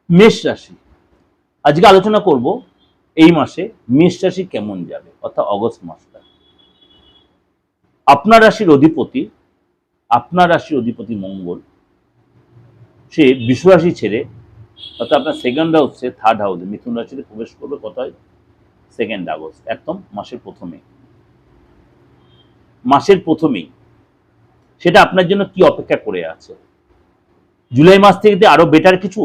মেষ রাশি আজকে আলোচনা করব এই মাসে মেষ রাশি কেমন যাবে, অর্থাৎ অগস্ট মাসটা। আপনার রাশির অধিপতি মঙ্গল সে বৃষ রাশি ছেড়ে, অর্থাৎ আপনার সেকেন্ড হাউসে থার্ড হাউসে মিথুন রাশিতে প্রবেশ করবে কোথায় 2 আগস্ট, একদম মাসের প্রথমেই। সেটা আপনার জন্য কি অপেক্ষা করে আছে? জুলাই মাস থেকে আরো বেটার কিছু,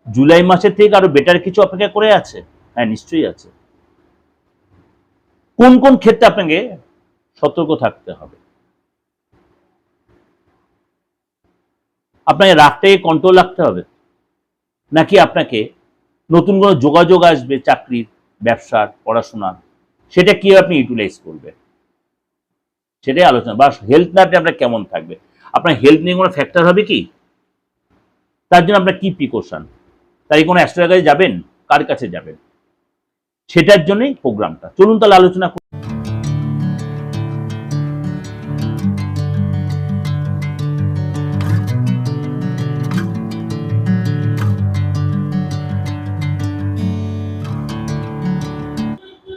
জুলাই মাসের থেকে আরো বেটার কিছু অপেক্ষা করে আছে? হ্যাঁ, নিশ্চয়ই আছে। কোন কোন ক্ষেত্রে আপনাকে সতর্ক থাকতে হবে? আপনাকে রাগটাকে কন্ট্রোল রাখতে হবে, নাকি আপনাকে নতুন কোনো যোগাযোগ আসবে চাকরির, ব্যবসার, পড়াশোনার, সেটা কি আপনি ইউটিলাইজ করবেন, সেটাই আলোচনা। বা হেলথ নাতে আপনার কেমন থাকবে, আপনার হেলথ নিয়ে কোনো ফ্যাক্টর হবে কি, তার জন্য আপনার কি প্রিকশন, তাই কোনো অ্যাস্ট্রোলজার কাছে যাবেন, কার কাছে যাবেন, সেটার জন্যই প্রোগ্রামটা। চলুন তাহলে আলোচনা করি।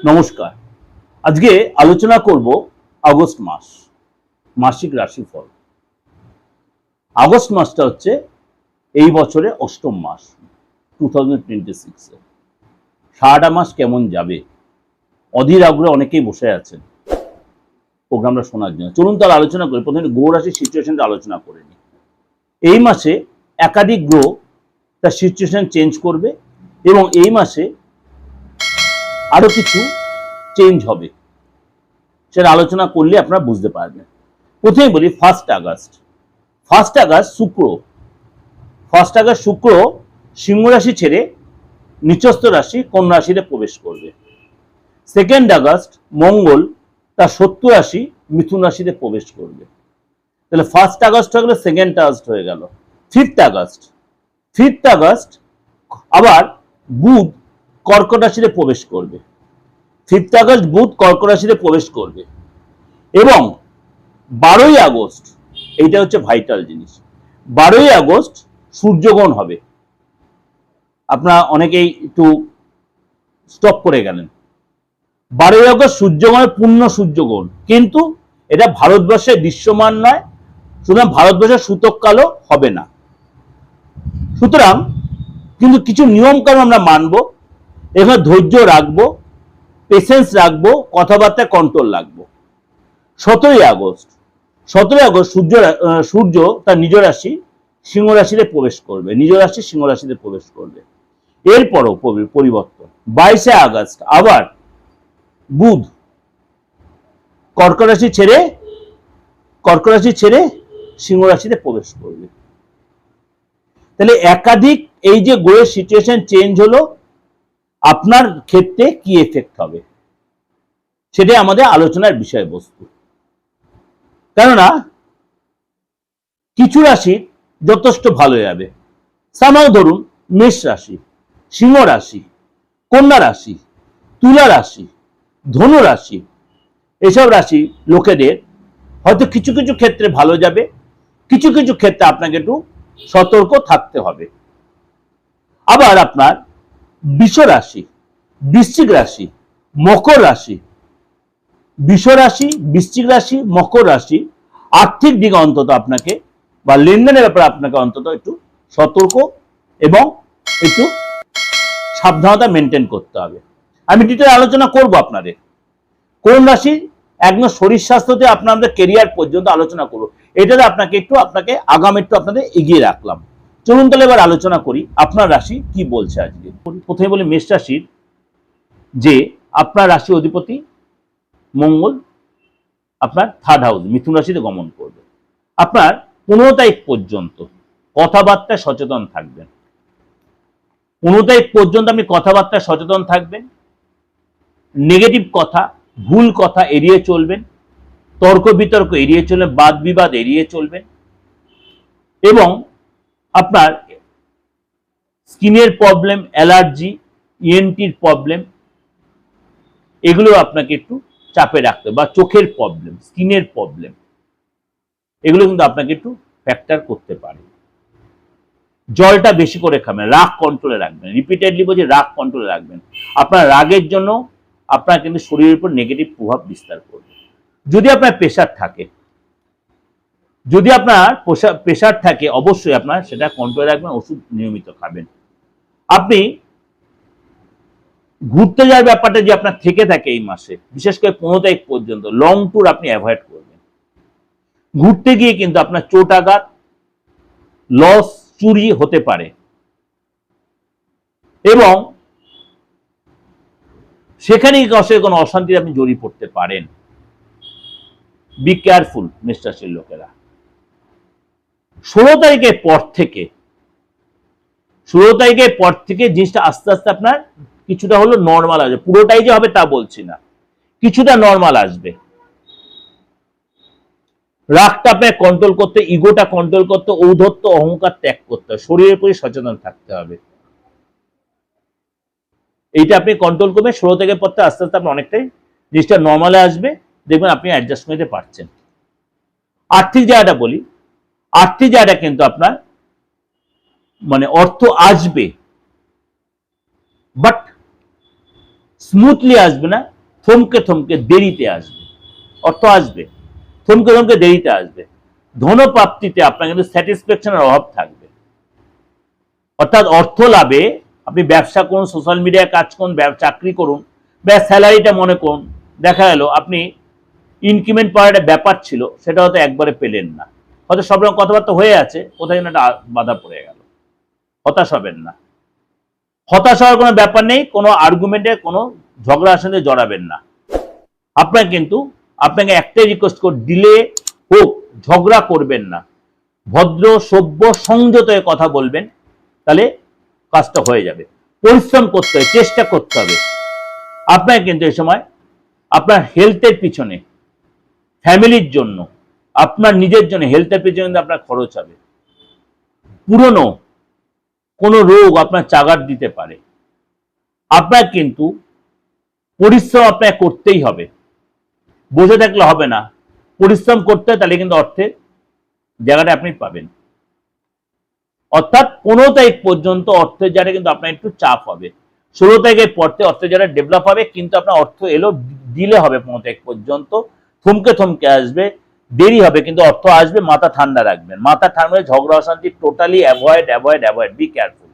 নমস্কার, আজকে আলোচনা করব আগস্ট মাসিক রাশিফল। আগস্ট মাসটা হচ্ছে এই বছরে অষ্টম মাস, 2026-এ। সারাটা মাস কেমন যাবে অধীর আগ্রহে অনেকেই বসে আছেন প্রোগ্রামটা শোনার জন্য। চলুন তাহলে আলোচনা করি। প্রথমে গ্রহ রাশির সিচুয়েশনটা আলোচনা করে নিই। এই মাসে একাধিক গ্রহ তার সিচুয়েশন চেঞ্জ করবে এবং এই মাসে আরো কিছু চেঞ্জ হবে, সেটা আলোচনা করলে আপনারা বুঝতে পারবেন। প্রথমে বলি 1 আগস্ট। 1 আগস্ট শুক্র সিংহ রাশি ছেড়ে নিচস্থ রাশি কন্যা রাশিতে প্রবেশ করবে। 2 আগস্ট মঙ্গল তার শত্রু রাশি মিথুন রাশিতে প্রবেশ করবে। তাহলে 1 আগস্ট হয়ে গেল, 2 আগস্ট হয়ে গেল। 5 আগস্ট আবার বুধ কর্কট রাশিতে প্রবেশ করবে। 5 আগস্ট বুধ কর্কট রাশিতে প্রবেশ করবে এবং 12 আগস্ট, এইটা হচ্ছে ভাইটাল জিনিস, 12 আগস্ট সূর্যগ্রহণ হবে। আপনারা অনেকেই একটু স্টপ করে গেলেন। 12 আগস্ট সূর্যগ্রহণের পূর্ণ সূর্যগ্রহণ, কিন্তু এটা ভারতবর্ষে দৃশ্যমান নয়, সুতরাং ভারতবর্ষের সূতক কালও হবে না। সুতরাং কিন্তু কিছু নিয়ম কানুন আমরা মানবো, এখানে ধৈর্য রাখবো, পেশেন্স রাখবো, কথাবার্তা কন্ট্রোল রাখবো। 17 আগস্ট সূর্য তার নিজ রাশি সিংহ রাশিতে প্রবেশ করবে, এরপরও পরিবর্তন। 22 আগস্ট আবার বুধ কর্কট রাশি ছেড়ে সিংহ রাশিতে প্রবেশ করবে। তাহলে একাধিক এই যে গ্রহের সিচুয়েশন চেঞ্জ হলো, আপনার ক্ষেত্রে কি এফেক্ট হবে সেটাই আমাদের আলোচনার বিষয়বস্তু। কেননা কিছু রাশি যথেষ্ট ভালো যাবে। সামান্য ধরুন মেষ রাশি, সিংহ রাশি, কন্যা রাশি, তুলা রাশি, ধনু রাশি, এসব রাশি লোকেদের হয়তো কিছু কিছু ক্ষেত্রে ভালো যাবে, কিছু কিছু ক্ষেত্রে আপনাকে একটু সতর্ক থাকতে হবে। আবার আপনার বৃষ রাশি, বৃশ্চিক রাশি, মকর রাশি, বৃশ্চিক রাশি, মকর রাশি, আর্থিক দিকে অন্তত আপনাকে বা লেনদেনের ব্যাপারে আপনাকে অন্তত একটু সতর্ক এবং একটু সাবধানতা মেনটেন করতে হবে। আমি ডিটেল আলোচনা করব আপনাদের কোন রাশি, একদম শরীর স্বাস্থ্যতে আপনাদের কেরিয়ার পর্যন্ত আলোচনা করব। এটাতে আপনাকে আগাম একটু আপনাদের এগিয়ে রাখলাম। চলুন তাহলে এবার আলোচনা করি আপনার রাশি কি বলছে আজকে। প্রথমে বলি মেষ রাশির, যে আপনার রাশি অধিপতি মঙ্গল আপনার থার্ড হাউস মিথুন রাশিতে গমন করবে। আপনার 15 তারিখ পর্যন্ত কথাবার্তায় সচেতন থাকবেন। 15 তারিখ পর্যন্ত আপনি কথাবার্তায় সচেতন থাকবেন, নেগেটিভ কথা, ভুল কথা এড়িয়ে চলবেন, তর্ক বিতর্ক এড়িয়ে চলবেন, বাদ বিবাদ এড়িয়ে চলবেন এবং আপনার স্কিনের প্রবলেম, অ্যালার্জি, ইএনটির প্রবলেম, এগুলো আপনাকে একটু চাপে রাখতে, বা চোখের প্রবলেম, স্কিনের প্রবলেম, এগুলো কিন্তু আপনাকে একটু ফ্যাক্টর করতে পারে। জলটা বেশি করে খাবেন, রাগ কন্ট্রোলে রাখবেন, রিপিটেডলি বলছি রাগ কন্ট্রোলে রাখবেন। আপনার রাগের জন্য আপনার কিন্তু শরীরের উপর নেগেটিভ প্রভাব বিস্তার করবে। যদি আপনার প্রেশার থাকে, যদি আপনার প্রেশার থাকে, অবশ্যই আপনার সেটা কন্ট্রোলে রাখবেন, ওষুধ নিয়মিত খাবেন। আপনি ঘুরতে যাওয়ার ব্যাপারটা যে আপনার থেকে থাকে এই মাসে, বিশেষ করে 15 তারিখ পর্যন্ত লং ট্যুর আপনি অ্যাভয়েড করবেন। ঘুরতে গিয়ে কিন্তু আপনার চোটাঘাত, লস, চুরি হতে পারে এবং সেখানেই কোনো অশান্তিতে আপনি জড়িয়ে পড়তে পারেন। বি কেয়ারফুল মিস্টার রাশির লোকেরা। 16 তারিখের পর থেকে জিনিসটা আস্তে আস্তে আপনার কিছুটা হলো নর্মাল আসবে। পুরোটাই যে হবে তা বলছি না, কিছুটা নর্মাল আসবে। রাগটা আপনার কন্ট্রোল করতে, ইগোটা কন্ট্রোল করতে, ঔদ্ধত্য অহংকার ত্যাগ করতে হবে, শরীরের প্রতি সচেতন থাকতে হবে। এইটা আপনি কন্ট্রোল করবেন। 16 থেকে পর থেকে আস্তে আস্তে আপনি অনেকটাই জিনিসটা নর্মালে আসবে, দেখবেন আপনি অ্যাডজাস্ট করতে পারছেন। আর্থিক জায়গাটা বলি, আর্থিক জায়গাটা কিন্তু আপনার মানে অর্থ আসবে, বাট স্মুথলি আসবে না, থমকে থমকে দেরিতে আসবে। অর্থ আসবে, থমকে থমকে দেরিতে আসবে। ধনপ্রাপ্তিতে আপনার কিন্তু স্যাটিসফ্যাকশনের অভাব থাকবে। অর্থাৎ অর্থ লাভে আপনি ব্যবসা করুন, সোশ্যাল মিডিয়ায় কাজ করুন, চাকরি করুন, বা স্যালারিটা মনে করুন, দেখা গেল আপনি ইনক্রিমেন্ট পাওয়ার একটা ব্যাপার ছিল, সেটা হয়তো একবারে পেলেন না। হয়তো সব রকম কথাবার্তা হয়ে আছে, কোথায় যেন একটা বাধা পড়ে গেল। হতাশ হবেন না, হতাশ হওয়ার কোনো ব্যাপার নেই। কোনো আর্গুমেন্টে, কোনো ঝগড়া আসলে জড়াবেন না। আপনাকে একটাই রিকোয়েস্ট করি, ডিলে হোক, ঝগড়া করবেন না, ভদ্র সভ্য সংযত হয়ে কথা বলবেন, তাহলে কাজটা হয়ে যাবে। পরিশ্রম করতে হবে, চেষ্টা করতে হবে। আপনাকে কিন্তু এই সময় আপনার হেলথের পিছনে, ফ্যামিলির জন্য, আপনার নিজের জন্য হেলথের পিছনে কিন্তু আপনার খরচ হবে। পুরনো কোনো রোগ আপনার চাগার দিতে পারে। আপনার কিন্তু পরিশ্রম আপনাকে করতেই হবে, বসে থাকলে হবে না, পরিশ্রম করতে হয়, তাহলে কিন্তু অর্থের জায়গাটা আপনি পাবেন। অর্থাৎ 15 তারিখ পর্যন্ত অর্থের জায়গাটা কিন্তু আপনার একটু চাপ হবে। 16 তারিখের পর থেকে অর্থের জায়গাটা ডেভেলপ হবে, কিন্তু আপনার অর্থ এলো, দিলে হবে 15 তারিখ পর্যন্ত, থমকে থমকে আসবে, দেরি হবে, কিন্তু অর্থ আসবে। মাথা ঠান্ডা রাখবেন, মাথা ঠান্ডা, ঝগড়া অশান্তি টোটালি অ্যাভয়েড, বি কেয়ারফুল।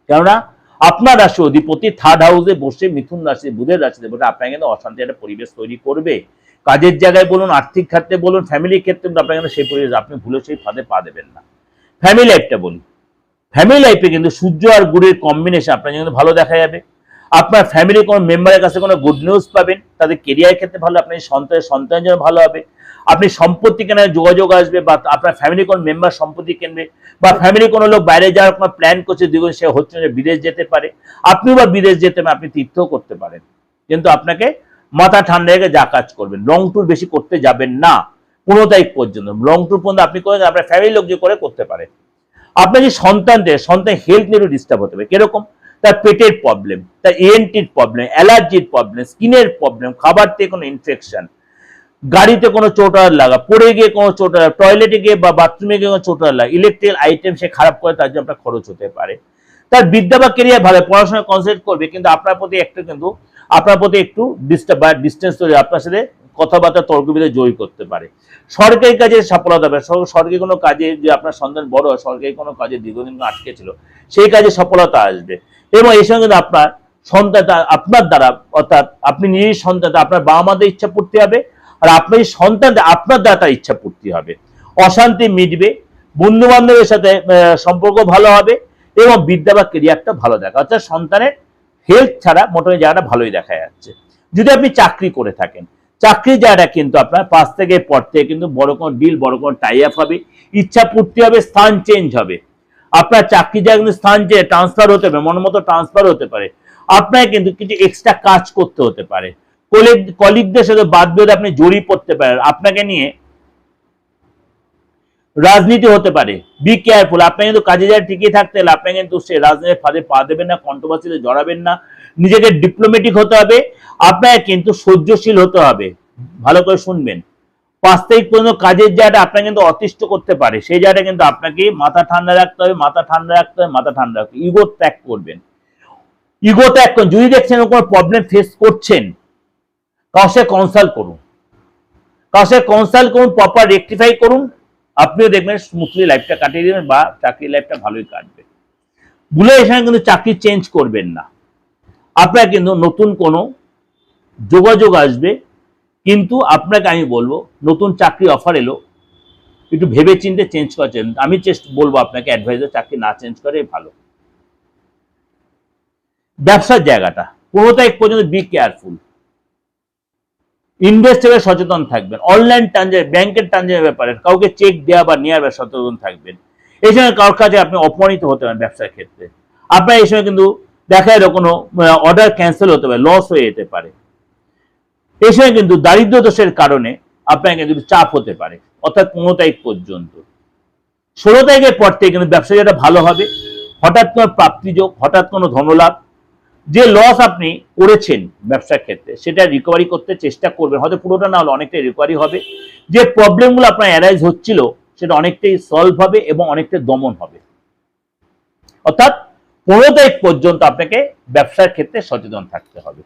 কেননা আপনার রাশি অধিপতি থার্ড হাউসে বসে, মিথুন রাশি, বুধের রাশিতে বসে আপনাকে কিন্তু অশান্তি একটা পরিবেশ তৈরি করবে। কাজের জায়গায় বলুন, আর্থিক ক্ষেত্রে বলুন, ফ্যামিলির ক্ষেত্রে আপনাকে কিন্তু সেই পরিবেশ, আপনি ভুলে সেই ফাঁদে পা দেবেন না। ফ্যামিলি লাইফটা বলি, ফ্যামিলি লাইফে কিন্তু সূর্য আর গুড়ের কম্বিনেশন আপনার কিন্তু ভালো দেখা যাবে। আপনার ফ্যামিলির কোনো মেম্বারের কাছে কোনো গুড নিউজ পাবেন, তাদের কেরিয়ার ক্ষেত্রে ভালো, আপনার সন্তানের জন্য ভালো হবে। আপনি সম্পত্তি কেনার যোগাযোগ আসবে, বা আপনার ফ্যামিলির কোনো মেম্বার সম্পত্তি কিনবে, বা ফ্যামিলি কোনো লোক বাইরে যাওয়ার কোনো প্ল্যান করছে, দ্বিগুণ সে হচ্ছে যে বিদেশ যেতে পারে, আপনিও বা বিদেশ যেতে পারেন, আপনি তীর্থও করতে পারেন। কিন্তু আপনাকে মাথা ঠান্ডা রেখে যা কাজ করবেন, লং ট্যুর বেশি করতে যাবেন না 15 তারিখ পর্যন্ত। লং ট্যুর পর্যন্ত আপনি করে, আপনার ফ্যামিলির লোক যে করতে পারে। আপনার যে সন্তান হেলথ নিয়ে ডিস্টার্ব হতে পারে। কিরকম? তার পেটের প্রবলেম, তার ENTর প্রবলেম, অ্যালার্জির প্রবলেম, স্কিনের প্রবলেম, খাবার থেকে কোনো ইনফেকশন, গাড়িতে কোনো চোট লাগা, পড়ে গিয়ে কোনো চোট লাগা, টয়লেটে গিয়ে বা বাথরুমে গিয়ে কোনো চোট লাগা, ইলেকট্রিক্যাল আইটেম সে খারাপ করে, তার জন্য আপনার খরচ হতে পারে। তার বিদ্যা বা কেরিয়ার ভালো, পড়াশোনা কনসেন্ট্রেট করবে, কিন্তু আপনার প্রতি একটু ডিস্টার্ব বা ডিস্টেন্স তৈরি, আপনার সাথে কথাবার্তা তর্ক বিতর্কে জয়ী করতে পারে। সরকারি কাজে সফলতা হবে, সরকারি কোনো কাজে যে আপনার সন্তান বড় হয়, সরকারি কোনো কাজে দীর্ঘদিন আটকে ছিল, সেই কাজে সফলতা আসবে। এবং এই সঙ্গে আপনার সন্তান, আপনার দ্বারা, অর্থাৎ আপনি নিজের সন্তান, আপনার বাবা মাদের ইচ্ছা পূর্তি হবে, আর আপনার সন্তান আপনার দ্বারা তার ইচ্ছা পূর্তি হবে। অশান্তি মিটবে, বন্ধু বান্ধবের সাথে সম্পর্ক ভালো হবে, এবং বিদ্যা বা কেরিয়ারটা ভালো দেখা। অর্থাৎ সন্তানের হেলথ ছাড়া মোটামুটি জায়গাটা ভালোই দেখা যাচ্ছে। যদি আপনি চাকরি করে থাকেন, চাকরির জায়গাটা কিন্তু আপনার 5 থেকে পর থেকে কিন্তু বড় কোনো ডিল, বড় কোনো টাই আপ হবে, ইচ্ছা পূর্তি হবে, স্থান চেঞ্জ হবে। আপনার চাকরি জায়গা কিন্তু স্থান চেঞ্জ, ট্রান্সফার হতে পারে, মনোমতো ট্রান্সফার হতে পারে। আপনাকে কিন্তু কিছু এক্সট্রা কাজ করতে হতে পারে, কলিগদের সাথে বাদ বিরোধ আপনি জড়িয়ে পড়তে পারেন, আপনাকে নিয়ে রাজনীতি হতে পারে। Be careful. আপনাকে কিন্তু কাজে যায় ঠিকই থাকতে হলে আপনাকে কিন্তু সে রাজনীতির ফাঁদে পা দেবেন না, কন্ট্রোভার্সিতে জড়াবেন না, নিজেকে ডিপ্লোম্যাটিক হতে হবে, আপনাকে কিন্তু সহ্যশীল হতে হবে। ভালো করে শুনবেন, 5 তারিখ পর্যন্ত কাজের জায়গাটা আপনাকে কিন্তু অতিষ্ঠ করতে পারে, সেই জায়গাটা কিন্তু আপনাকে মাথা ঠান্ডা রাখতে হবে, মাথা ঠান্ডা রাখতে হবে, মাথা ঠান্ডা রাখতে হবে। ইগো ত্যাগ করবেন, ইগো ত্যাগ করুন। যদি দেখছেন কোনো প্রবলেম ফেস করছেন, কারোর সাথে কনসাল্ট করুন, কারোর সাথে কনসাল্ট করুন, প্রপার রেকটিফাই করুন, আপনিও দেখবেন স্মুথলি লাইফটা কাটিয়ে দেবেন বা চাকরির লাইফটা ভালোই কাটবে। ভুলে এখানে কিন্তু চাকরি চেঞ্জ করবেন না, আপনার কিন্তু নতুন কোনো যোগাযোগ আসবে, কিন্তু আপনাকে আমি বলবো নতুন চাকরি অফার এলো, একটু ভেবে চিন্তে চেঞ্জ করার। আমি বলবো আপনাকে অ্যাডভাইজার চাকরি না চেঞ্জ করে ভালো। ব্যবসার জায়গাটা 15 তারিখ পর্যন্ত বি কেয়ারফুল, ইনভেস্টরে সচেতন থাকবেন, অনলাইন ট্রানজাকশন, ব্যাংকের ট্রানজাকশনের ব্যাপারে কাউকে চেক দেওয়া বা নেওয়ার সচেতন থাকবেন। এই সময় কারোর কাছে আপনি অপমানিত হতে পারেন ব্যবসার ক্ষেত্রে, আপনার এই সময় কিন্তু দেখা যায় কোনো অর্ডার ক্যান্সেল হতে পারে, লস হয়ে যেতে পারে। এই সময় কিন্তু দারিদ্র দোষের কারণে আপনার কিন্তু চাপ হতে পারে, অর্থাৎ 15 তারিখ পর্যন্ত। 16 তারিখের পর থেকে কিন্তু ব্যবসা যেটা ভালো হবে, হঠাৎ কোনো প্রাপ্তিযোগ, হঠাৎ কোনো ধনলাভ, যে লস আপনি করেছেন ব্যবসার ক্ষেত্রে সেটা রিকভারি করতে চেষ্টা করবেন, হয়তো পুরোটা না হলে অনেকটাই রিকভারি হবে। যে প্রবলেমগুলো আপনার অ্যারাইজ হচ্ছিল সেটা অনেকটাই সলভ হবে এবং অনেকটাই দমন হবে। অর্থাৎ 15 তারিখ পর্যন্ত আপনাকে ব্যবসার ক্ষেত্রে সচেতন থাকতে হবে।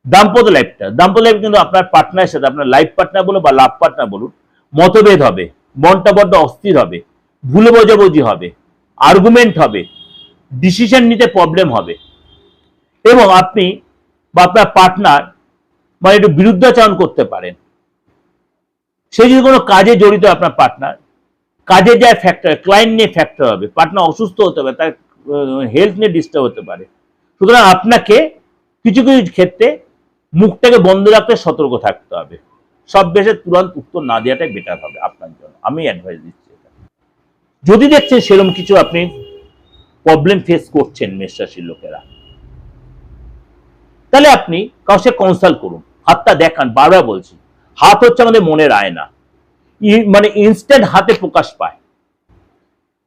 দাম্পত্য লাইফটা, দাম্পত্য লাইফ কিন্তু আপনার পার্টনারের সাথে, আপনার লাইফ পার্টনার বলুন বা লাভ পার্টনার বলুন, মতভেদ হবে, মনটা বড্ড অস্থির হবে, ভুল বোঝাবুঝি হবে, আর্গুমেন্ট হবে, ডিসিশন নিতে প্রবলেম হবে, এবং আপনি বা আপনার পার্টনার মানে একটু বিরুদ্ধাচরণ করতে পারেন। সে যদি কোনো কাজে জড়িত, আপনার পার্টনার কাজের যায় ফ্যাক্টর, ক্লায়েন্ট নিয়ে ফ্যাক্টর হবে, পার্টনার অসুস্থ হতে পারে, তার হেলথ নিয়ে ডিস্টার্ব হতে পারে। সুতরাং আপনাকে কিছু কিছু ক্ষেত্রে মুখটাকে বন্ধ রাখতে সতর্ক থাকতে হবে। সব বেশে তুরন্ত উত্তর না দেওয়াটাই বেটার হবে আপনার জন্য, আমি অ্যাডভাইস দিচ্ছি। যদি দেখছেন সেরকম কিছু আপনি প্রবলেম ফেস করছেন মেষ রাশির লোকেরা, তাহলে আপনি কারোর সাথে কনসাল্ট করুন, হাতটা দেখান। বারবার বলছি, হাত হচ্ছে আমাদের মনের আয়না, মানে ইনস্ট্যান্ট হাতে প্রকাশ পায়।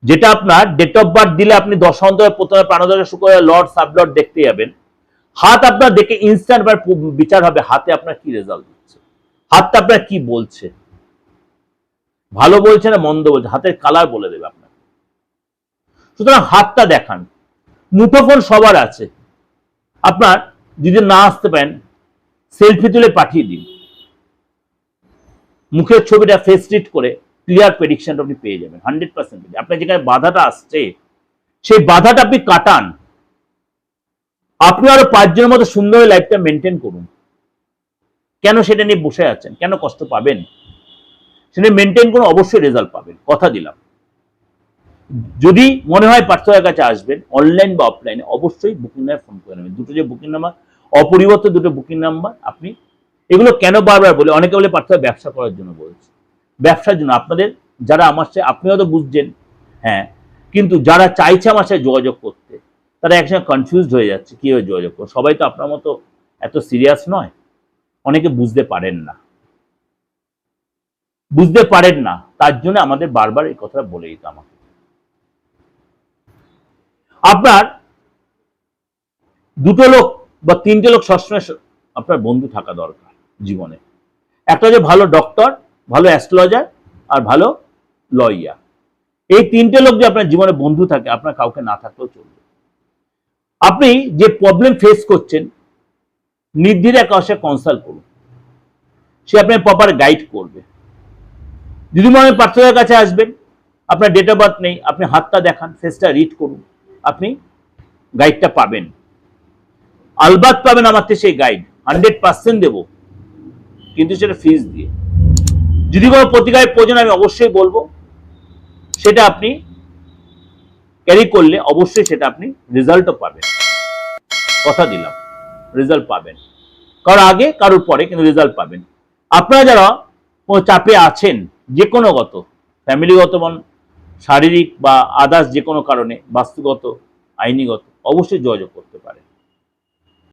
যেটা আপনার ডেট অফ বার্থ দিলে আপনি দশান্তরে প্রথমে প্রাণদশা শুক্র লর্ড সাবলর্ড দেখতে যাবেন, হাত আপনার দেখে ইনস্ট্যান্ট বিচার হবে হাতে আপনার কি রেজাল্ট দিচ্ছে, হাতটা আপনার কি বলছে, ভালো বলছে না মন্দ বলছে, হাতের কালার বলে দেবে আপনার। সুতরাং হাতটা দেখান। মুঠোফোন সবার আছে, আপনার যদি না আসতে পারেন সেলফি তুলে পাঠিয়ে দিন, মুখের ছবিটা ফেস রিড করে ক্লিয়ার প্রেডিকশনটা আপনি পেয়ে যাবেন 100%। আপনার যেখানে বাধাটা আসছে সেই বাধাটা আপনি কাটান, আপনি আরো 5 জনের মতো সুন্দর লাইফটা মেনটেন করুন। কেন সেটা নিয়ে বসে আছেন, কেন কষ্ট পাবেন? সেটা মেনটেন করুন, অবশ্যই রেজাল্ট পাবেন, কথা দিলাম। যদি মনে হয় পার্থক্যের কাছে আসবেন অনলাইন বা অফলাইনে, অবশ্যই বুকিং নাম্বার ফোন করে নেবেন। দুটো যে বুকিং নাম্বার অপরিবর্তিত, দুটো বুকিং নাম্বার। আপনি এগুলো কেন বারবার বলে, অনেকে বলে পার্থক্য ব্যবসা করার জন্য বলছে, ব্যবসার জন্য। আপনাদের যারা আমার সাথে, আপনিও তো বুঝছেন, হ্যাঁ, কিন্তু যারা চাইছে আমার সাথে যোগাযোগ করতে, তারা একসঙ্গে কনফিউজড হয়ে যাচ্ছে কিভাবে যোগাযোগ করবে। সবাই তো আপনার মতো এত সিরিয়াস নয়, অনেকে বুঝতে পারেন না, তার জন্য আমাদের বারবার এই কথাটা বলে দিতে আমাকে। আপনার দুটো লোক বা তিনটে লোক সবসময় আপনার বন্ধু থাকা দরকার জীবনে। একটা হচ্ছে ভালো ডক্টর, ভালো অ্যাস্ট্রোলজার, আর ভালো লয়ার। এই তিনটে লোক যে আপনার জীবনে বন্ধু থাকে, আপনার কাউকে না থাকলেও চলবে। আপনি যে প্রবলেম ফেস করছেন, নির্দ্বিধায় কারোর সাথে কনসাল্ট করুন, সে আপনার প্রপার গাইড করবে। যদি মনে হয় পার্থক্যের কাছে আসবেন, আপনার ডেট অফ বার্থ নেই, আপনি হাতটা দেখান, ফেসটা রিড করুন, আপনি গাইডটা পাবেন, আলবাত পাবেন। আমার থেকে সেই গাইড 100% দেবো, কিন্তু সেটা ফিজ দিয়ে। যদি কোনো প্রতিকারের প্রয়োজন আমি অবশ্যই বলবো, সেটা আপনি ক্যারি করলে অবশ্যই সেটা আপনি রেজাল্টও পাবেন, কথা দিলাম, রেজাল্ট পাবেন। কারোর আগে কারোর পরে, কিন্তু রেজাল্ট পাবেন। আপনারা যারা কোনো চাপে আছেন, যে কোনো গত, ফ্যামিলিগত বন, শারীরিক বা আদার্স যে কোনো কারণে, বাস্তুগত, আইনিগত, অবশ্যই যোগাযোগ করতে পারেন।